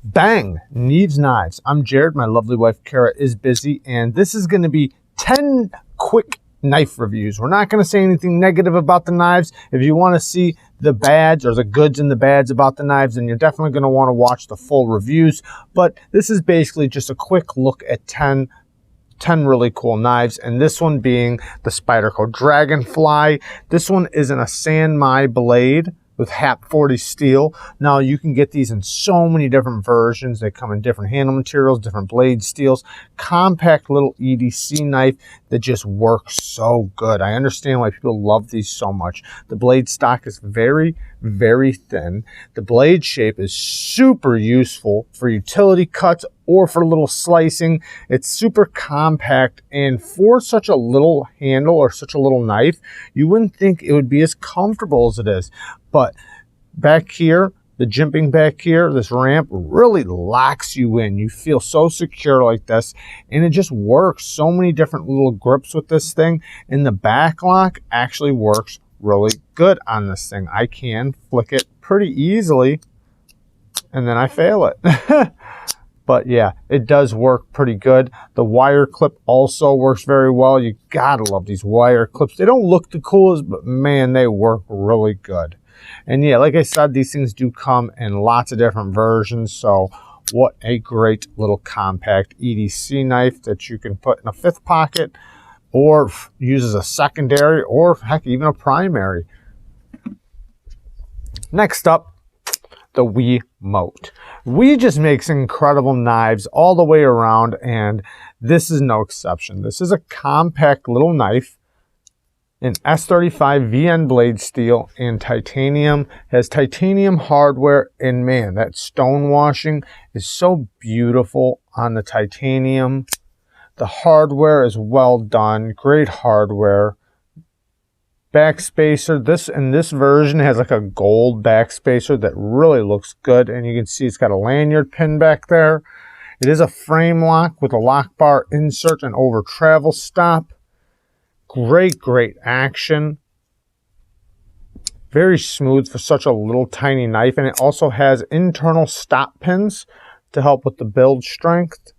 Bang! Neves Knives. I'm Jared. My lovely wife Kara is busy, and this is going to be 10 quick knife reviews. We're not going to say anything negative about the knives. If you want to see the bads or the goods and the bads about the knives, then you're definitely going to want to watch the full reviews. But this is basically just a quick look at 10 really cool knives, and this one being the Spyderco Dragonfly. This one is in a Sanmai blade with HAP 40 steel. Now you can get these in so many different versions. They come in different handle materials, different blade steels, compact little EDC knife that just works so good. I understand why people love these so much. The blade stock is very, very thin. The blade shape is super useful for utility cuts or for little slicing. It's super compact, and for such a little handle or such a little knife, you wouldn't think it would be as comfortable as it is. But back here, the jimping back here, this ramp really locks you in. You feel so secure like this, and it just works. So many different little grips with this thing, and the back lock actually works really good on this thing. I can flick it pretty easily, and then I fail it. But yeah, it does work pretty good. The wire clip also works very well. You gotta love these wire clips. They don't look the coolest, but man, they work really good. And yeah, like I said, these things do come in lots of different versions. So what a great little compact EDC knife that you can put in a fifth pocket or use as a secondary or heck, even a primary. Next up, the Wiimote. We just makes incredible knives all the way around, and this is no exception. This is a compact little knife in S35 VN blade steel and titanium. Has titanium hardware, and man, that stone washing is so beautiful on the titanium. The hardware is well done, great hardware. Backspacer, this version has like a gold backspacer that really looks good, and you can see it's got a lanyard pin back there. It is a frame lock with a lock bar insert and over travel stop. Great action. Very smooth for such a little tiny knife, and it also has internal stop pins to help with the build strength.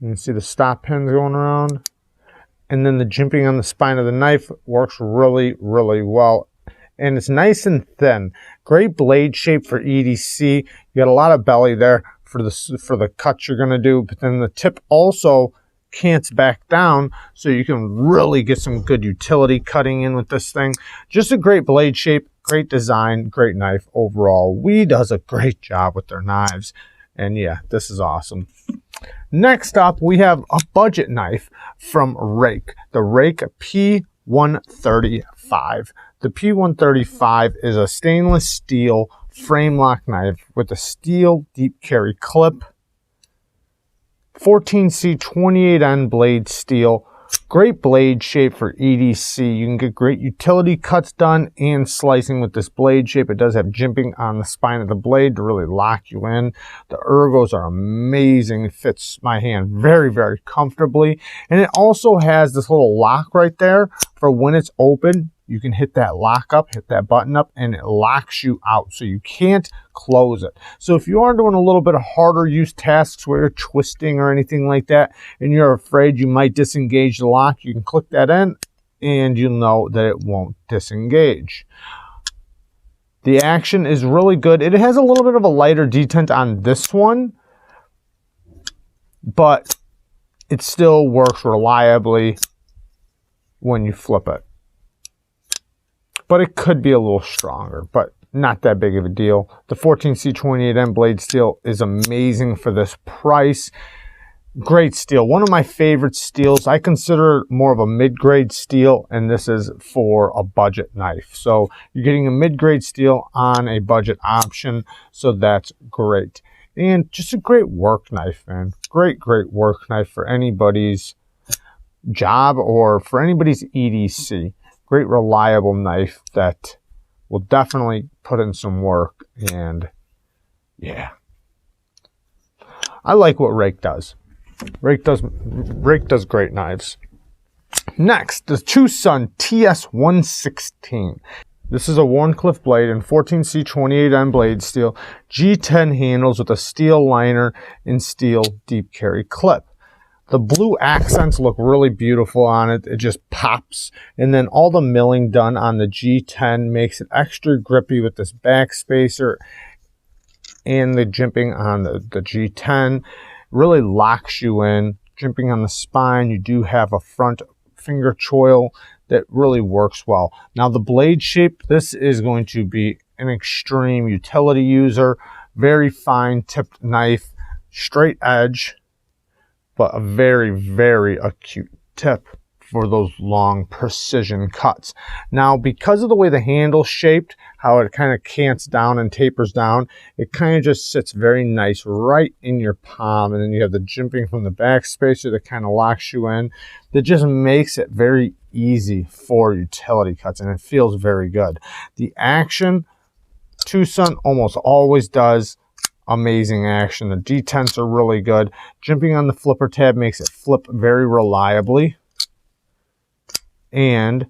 You can see the stop pins going around. And then the jimping on the spine of the knife works really well. And it's nice and thin. Great blade shape for EDC. You got a lot of belly there for the cuts you're going to do. But then the tip also cants back down, so you can really get some good utility cutting in with this thing. Just a great blade shape, great design, great knife overall. Wiha does a great job with their knives. And yeah, this is awesome. Next up, we have a budget knife from Ruike, the Ruike P801. The P801 is a stainless steel frame lock knife with a steel deep carry clip, 14C 28N blade steel. Great blade shape for EDC. You can get great utility cuts done and slicing with this blade shape. It does have jimping on the spine of the blade to really lock you in. The ergos are amazing. It fits my hand very comfortably. And it also has this little lock right there for when it's open. You can hit that lock up, hit that button up, and it locks you out, so you can't close it. So if you are doing a little bit of harder use tasks where you're twisting or anything like that, and you're afraid you might disengage the lock, you can click that in, and you'll know that it won't disengage. The action is really good. It has a little bit of a lighter detent on this one, but it still works reliably when you flip it. But it could be a little stronger, but not that big of a deal. The 14C 28N blade steel is amazing for this price. Great steel. One of my favorite steels. I consider more of a mid-grade steel, and this is for a budget knife. So you're getting a mid-grade steel on a budget option, so that's great. And just a great work knife, man. Great work knife for anybody's job or for anybody's EDC. Great reliable knife that will definitely put in some work, and yeah. I like what Ruike does. Ruike does great knives. Next, the Twosun TS116. This is a Wharncliffe blade and 14C28N blade steel, G10 handles with a steel liner and steel deep carry clip. The blue accents look really beautiful on it. It just pops. And then all the milling done on the G10 makes it extra grippy with this back spacer, and the jimping on the G10 really locks you in. Jimping on the spine, you do have a front finger choil that really works well. Now the blade shape, this is going to be an extreme utility user, very fine tipped knife, straight edge, but a very, very acute tip for those long precision cuts. Now, because of the way the handle's shaped, how it kind of cants down and tapers down, it kind of just sits very nice right in your palm. And then you have the jimping from the back spacer that kind of locks you in. That just makes it very easy for utility cuts, and it feels very good. The action, Twosun almost always does amazing action. The detents are really good. Jimping on the flipper tab makes it flip very reliably. And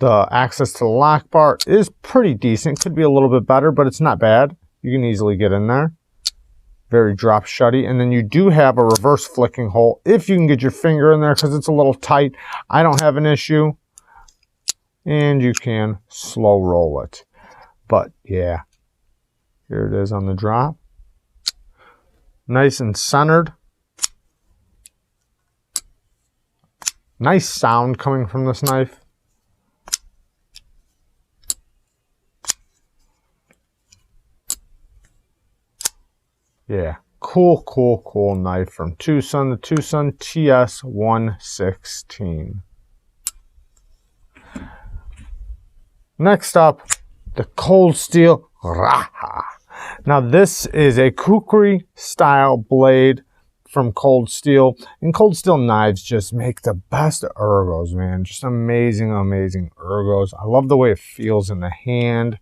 the access to the lock bar is pretty decent. Could be a little bit better, but it's not bad. You can easily get in there. Very drop shutty. And then you do have a reverse flicking hole if you can get your finger in there, because it's a little tight. I don't have an issue. And you can slow roll it. But yeah, here it is on the drop. Nice and centered. Nice sound coming from this knife. Yeah, cool, cool, cool knife from Twosun, the Twosun TS116. Next up, the Cold Steel Raha. Now this is a kukri style blade from Cold Steel, and Cold Steel knives just make the best ergos, man. Just amazing, amazing ergos. I love the way it feels in the hand.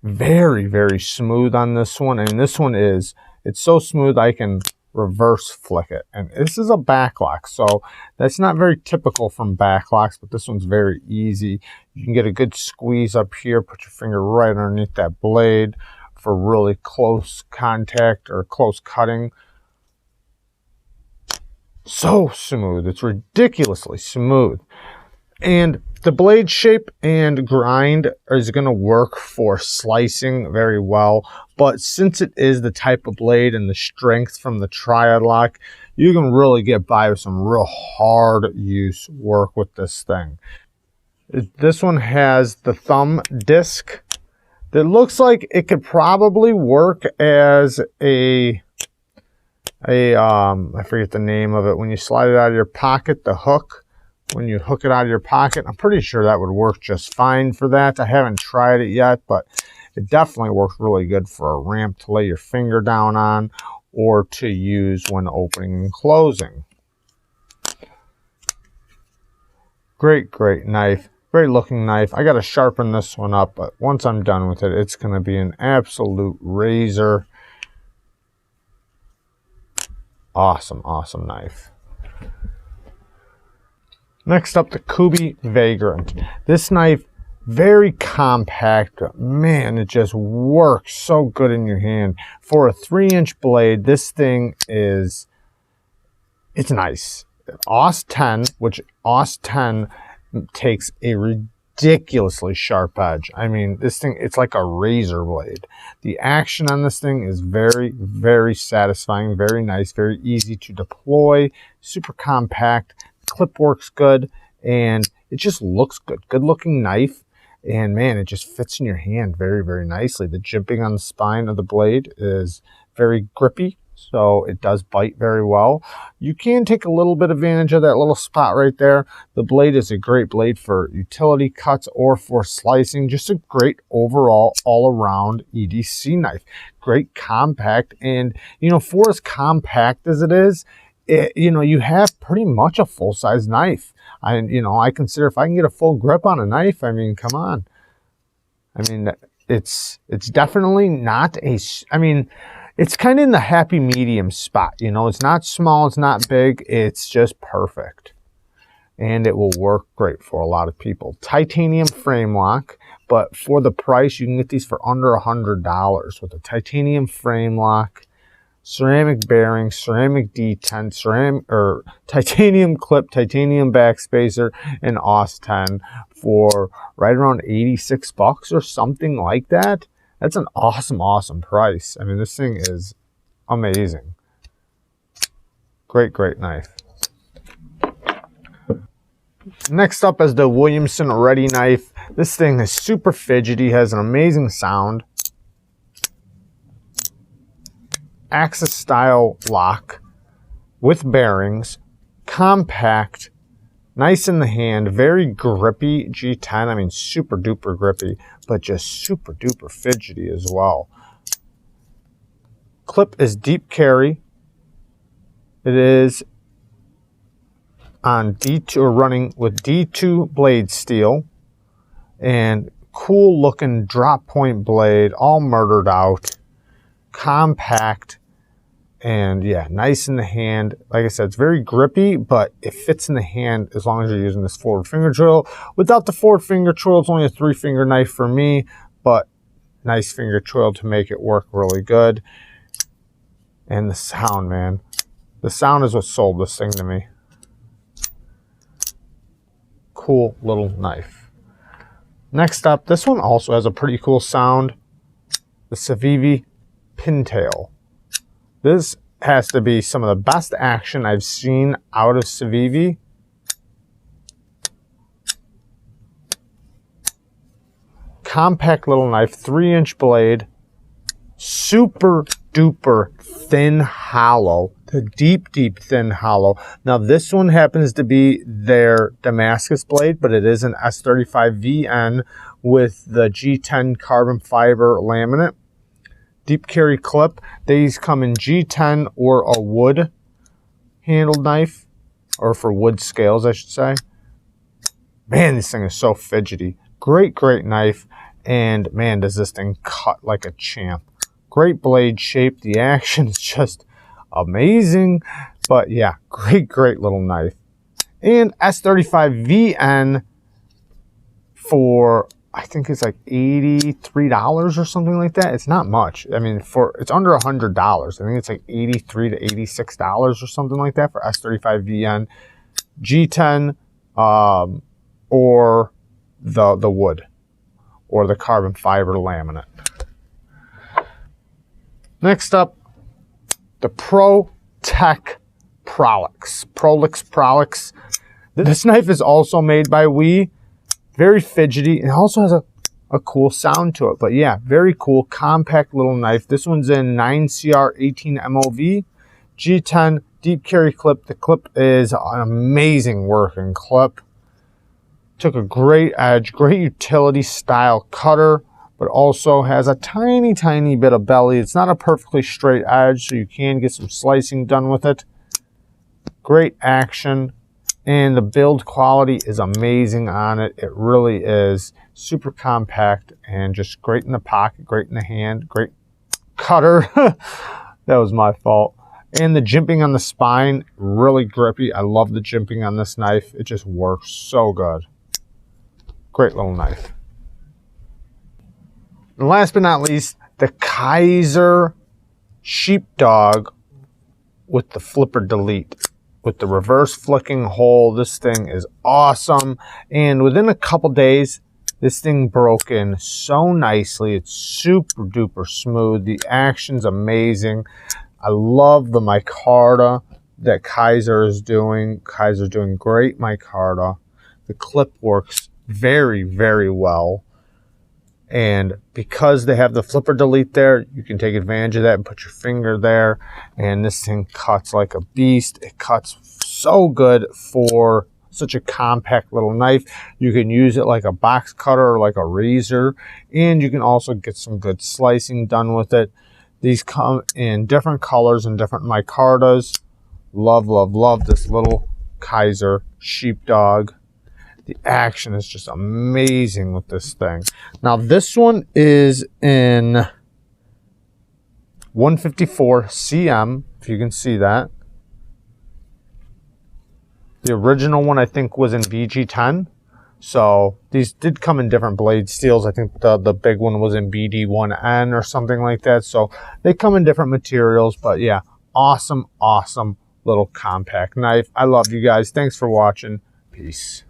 Very, very smooth on this one, and this one is, it's so smooth I can reverse flick it. And this is a backlock, so that's not very typical from backlocks, but this one's very easy. You can get a good squeeze up here, put your finger right underneath that blade for really close contact or close cutting. So smooth. It's ridiculously smooth. And the blade shape and grind is going to work for slicing very well. But since it is the type of blade and the strength from the triad lock, you can really get by with some real hard use work with this thing. This one has the thumb disc that looks like it could probably work as I forget the name of it, when you slide it out of your pocket, the hook, when you hook it out of your pocket. I'm pretty sure that would work just fine for that. I haven't tried it yet, but it definitely works really good for a ramp to lay your finger down on or to use when opening and closing. Great, great knife. Great looking knife. I got to sharpen this one up, but once I'm done with it, it's going to be an absolute razor. Awesome, awesome knife. Next up, the Kuby Vagrant. This knife, very compact. Man, it just works so good in your hand. For a 3-inch blade, this thing is, it's nice. AUS 10, which AUS 10 takes a ridiculously sharp edge. I mean, this thing, it's like a razor blade. The action on this thing is very, very satisfying, very nice, very easy to deploy, super compact. Clip works good, and it just looks good. Good looking knife, and man, it just fits in your hand very, very nicely. The jimping on the spine of the blade is very grippy, so it does bite very well. You can take a little bit advantage of that little spot right there. The blade is a great blade for utility cuts or for slicing. Just a great overall all-around EDC knife. Great compact, and you know, for as compact as it is, you know, you have pretty much a full-size knife. I consider if I can get a full grip on a knife, I mean, come on. I mean, it's definitely not a, I mean, it's kind of in the happy medium spot. You know, it's not small, it's not big, it's just perfect. and it will work great for a lot of people. Titanium frame lock, but for the price, you can get these for under $100 with a titanium frame lock, ceramic bearing, ceramic detent, ceramic or titanium clip, titanium backspacer, and AUS 10 for right around 86 bucks or something like that. That's an awesome price. I mean, this thing is amazing. Great knife. Next up is the Williamson Ready knife. This thing is super fidgety, has an amazing sound. Axis style lock with bearings, compact, nice in the hand, very grippy G10. I mean, super duper grippy, but just super duper fidgety as well. Clip is deep carry. It is on D2 or running with D2 blade steel and cool looking drop point blade, all murdered out, compact. And yeah, nice in the hand. Like I said, it's very grippy, but it fits in the hand as long as you're using this forward finger drill. Without the forward finger drill, it's only a 3-finger knife for me, but nice finger drill to make it work really good. And the sound, man. The sound is what sold this thing to me. Cool little knife. Next up, this one also has a pretty cool sound. The Civivi Pintail. This has to be some of the best action I've seen out of Civivi. Compact little knife, 3-inch blade, super duper thin hollow, the deep thin hollow. Now this one happens to be their Damascus blade, but it is an S35VN with the G10 carbon fiber laminate. Deep carry clip. These come in G10 or a wood handled knife, or for wood scales, I should say. Man, this thing is so fidgety. Great knife, and man, does this thing cut like a champ. Great blade shape. The action is just amazing, but yeah, great little knife. And S35VN for, I think it's like $83 or something like that. It's not much. I mean, it's under $100. I think it's like $83 to $86 or something like that for S35VN, G10, or the wood or the carbon fiber laminate. Next up, the ProTech Products. This knife is also made by Wiha. Very fidgety, and also has a cool sound to it. But yeah, very cool, compact little knife. This one's in 9CR18 MOV, G10, deep carry clip. The clip is an amazing working clip. Took a great edge, great utility style cutter, but also has a tiny bit of belly. It's not a perfectly straight edge, so you can get some slicing done with it. Great action. And the build quality is amazing on it. It really is super compact and just great in the pocket, great in the hand, great cutter. That was my fault. And the jimping on the spine, really grippy. I love the jimping on this knife. It just works so good. Great little knife. And last but not least, the Kaiser Sheepdog with the flipper delete. With the reverse flicking hole. This thing is awesome. And within a couple days, this thing broke in so nicely. It's super duper smooth. The action's amazing. I love the micarta that Kaiser is doing. Kaiser's doing great micarta. The clip works very well. And because they have the flipper delete there, you can take advantage of that and put your finger there. And this thing cuts like a beast. It cuts so good for such a compact little knife. You can use it like a box cutter or like a razor. And you can also get some good slicing done with it. These come in different colors and different micartas. Love this little Kaiser Sheepdog. The action is just amazing with this thing. Now this one is in 154 cm, if you can see that. The original one I think was in BG10. So these did come in different blade steels. I think the big one was in BD1N or something like that. So they come in different materials, but yeah, awesome, awesome little compact knife. I love you guys. Thanks for watching. Peace.